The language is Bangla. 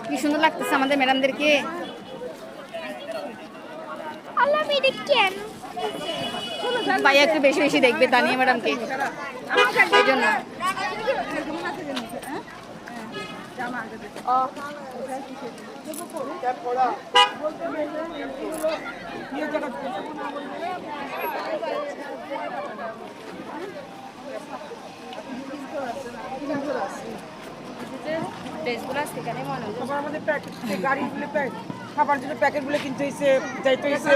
কি সুন্দর লাগতেছে আমাদের ম্যাডামদেরকে। ভাইয়া একটু বেশি বেশি দেখবে তানিয়া ম্যাডামকে, এই জন্য। খাবার জন্য প্যাকেট গুলো কিনতে হয়েছে, যাইতে হয়েছে।